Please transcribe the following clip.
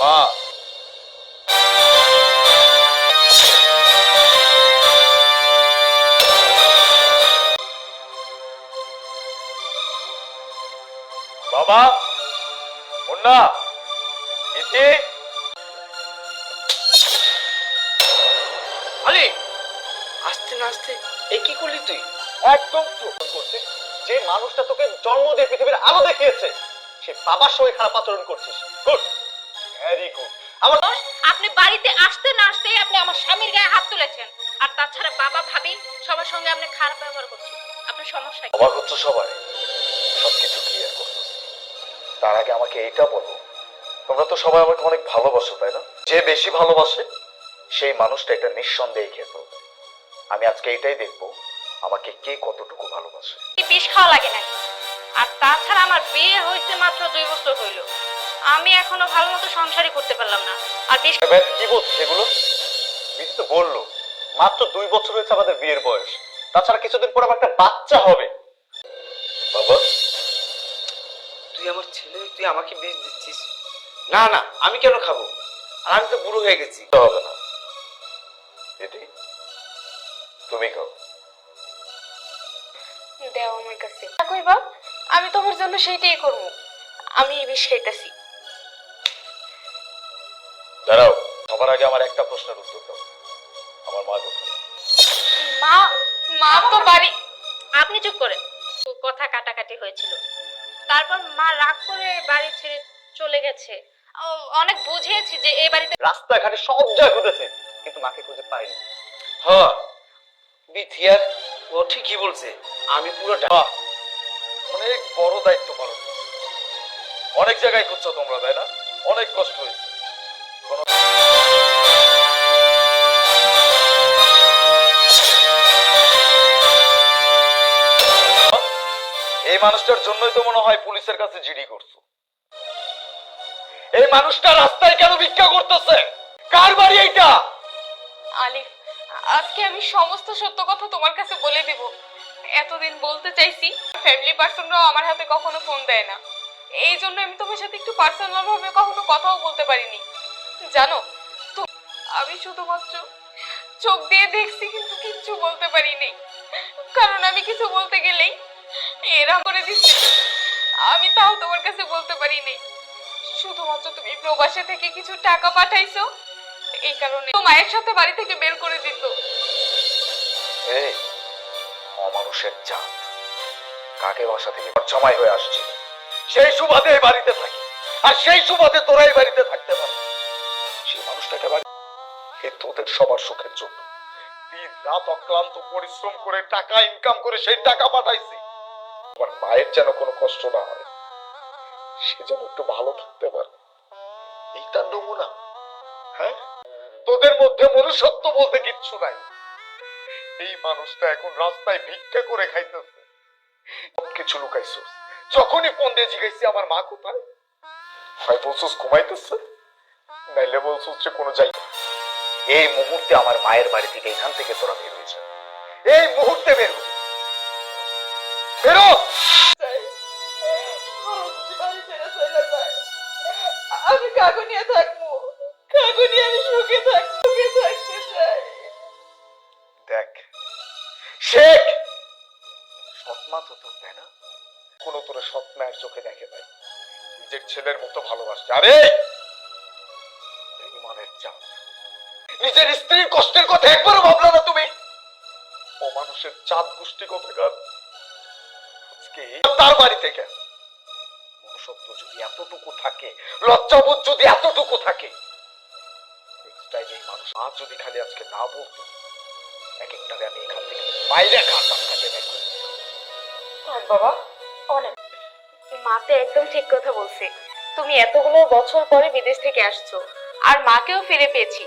মা, বাবা, মুন্না, ইতি, আরে আস্তে না আস্তে এ কি করলি তুই? একদম চুপ করছিস। যে মানুষটা তোকে জন্ম দিয়ে পৃথিবীর আলো দেখিয়েছে সে বাবার সঙ্গে খারাপ আচরণ করছিস। Good, very good. আমার আপনি বাড়িতে আসতে না আসতেই আপনি আমার স্বামীর গায়ে হাত তুলেছেন। আর তাছাড়া বাবা ভাবি সবার সঙ্গে আপনি খারাপ ব্যবহার করছেন। আপনার সমস্যা কি? অবাক হচ্ছে সবাই, সবকিছু ক্লিয়ার করতেছি। তার আগে আমাকে এইটা বলো, তোমরা তো সবাই আমাকে অনেক ভালোবাসো তাই না? যে বেশি ভালোবাসে সেই মানুষটা এটা নিঃসন্দেহে খেয়ে ফেলবে। আমি আজকে এটাই দেখবো আমাকে কে কতটুকু ভালোবাসে। কি বিষ খাওয়া লাগে নাকি? আর তাছাড়া আমার বিয়ে হয়েছে মাত্র 2 বছর হইল, আমি এখনো ভালো মতো সংসারই করতে পারলাম না। আর বিষ কি বলছে এগুলো? বিধি তো বললো মাত্র 2 বছর হয়েছে আমাদের বিয়ের বয়স, তাছাড়া কিছুদিন পর আমার একটা বাচ্চা হবে। বাবা, তুই আমার ছেলে, তুই আমাকে বিষ দিচ্ছিস? না না, আমি কেন খাবো? আর আমি তো বুড়ো হয়ে গেছি। হবে না, এটি তুমি খাও। দেও আমার কাছে। কইবা আমি তোমার জন্য সেইটাই করব। আমি এই বিষ খাইতেছি। দাঁড়াও, সবার আগে আমার একটা প্রশ্নের উত্তর দাও, আমার মা কোথায়? মা, মা তো বাড়ি। আপনি চুপ করেন। কথা কাটাকাটি হয়েছিল, তারপর মা রাগ করে বাড়ি ছেড়ে চলে গেছে। অনেক বুঝিয়েছি যে এই বাড়িতে রাস্তাঘাটে সব জায়গায় খুঁজেছে কিন্তু মাকে খুঁজে পাইনি। হ্যাঁ বিথিয়ার, ও ঠিকই বলছে। আমি পুরোটা অনেক বড় দায়িত্ব পালন করছো। অনেক জায়গায় খুঁজছো তোমরা তাই না? অনেক কষ্ট হয়েছে। এই মানুষটার জন্যই তো মনে হয় পুলিশের কাছে জিডি করছো। এই মানুষটা রাস্তায় কেন ভিক্ষা করতেছে? কার বাড়ি এইটা? আলিফ, আজকে আমি সমস্ত সত্য কথা তোমার কাছে বলে দিব। এতদিন বলতে চাইছি, ফ্যামিলি পার্সনরাও আমার হাতে কখনো ফোন দেয় না, এই জন্য আমি তোমার সাথে একটু পার্সোনাল ভাবে কখনো কথাও বলতে পারিনি। জানো তো, আমি শুধুমাত্র চোখ দিয়ে দেখছি কিন্তু কিচ্ছু বলতে পারিনি, কারণ আমি কিছু বলতে গেলেই এরা করে দিচ্ছে। আমি তাও তোমার কাছে বলতে পারিনি। শুধুমাত্র তুমি প্রবাসে থেকে কিছু টাকা পাঠাইছো, এই কারণে তো মায়ের সাথে বাড়ি থেকে বের করে দিত। এই অমানুষের জাত কাকে বাসা থেকে জামাই হয়ে আসছে, সেই সুবাদে এই বাড়িতে থাকি, আর সেই সুবাদে তোরা এই বাড়িতে থাকতে পারে। সেই মানুষটাকে বাড়ি এ তোদের সবার সুখের জন্য দিন রাত অক্লান্ত পরিশ্রম করে টাকা ইনকাম করে সেই টাকা পাঠাইছি। আমার মায়ের যেন কোনো কষ্ট না হয়, সে যেন একটু ভালো থাকতে পারে, এইটা নমুনা। হ্যাঁ, তোদের মধ্যে মনুষ্যত্ব বলতে কিচ্ছু নাই। এই মানুষটা এখন রাস্তায় ভিক্ষা করে খাইতেছে। সবকিছু লুকাইছস। যখনই ফোন দিয়ে জিজ্ঞাসি আমার মা কোথায়, হয় বলছস ঘুমাইতেছে, নাইলে বলছস যে কোনো জায়গা। এই মুহূর্তে আমার মায়ের বাড়ি থেকে এখান থেকে তোরা বের হয়েছে, এই মুহূর্তে বের হবি। বেরো। আমি কাকুনিয়া থাকবো, কাকুনিয়া আমি সুখে থাকতে চাই। দেখ শেখ, সৎমা তো তোর তাই না? কোন তোর সৎ মায়ের চোখে দেখে নাই, নিজের ছেলের মতো ভালোবাসছে। আরে বেঈমানের জাত, নিজের স্ত্রীর কষ্টের কথা একবারও ভাবলা না তুমি? ও মানুষের জাত গোষ্ঠী কোথাকার। আজকে তার বাড়ি থেকে মনুষ্যত্ব যদি এতটুকু থাকে, লজ্জাবোধ যদি এতটুকু থাকে, নেক্সট টাইম এই মানুষ আজ যদি খালি আজকে না বলতো, এক একটারে আমি এখান থেকে বাইরে খাতাম কাজে বের করে দিতাম। বাবা, অনেক মাতে একদম ঠিক কথা বলছে। তুমি এতগুলো বছর পরে বিদেশ থেকে আসছো, আর মাকেও ফিরে পেয়েছি,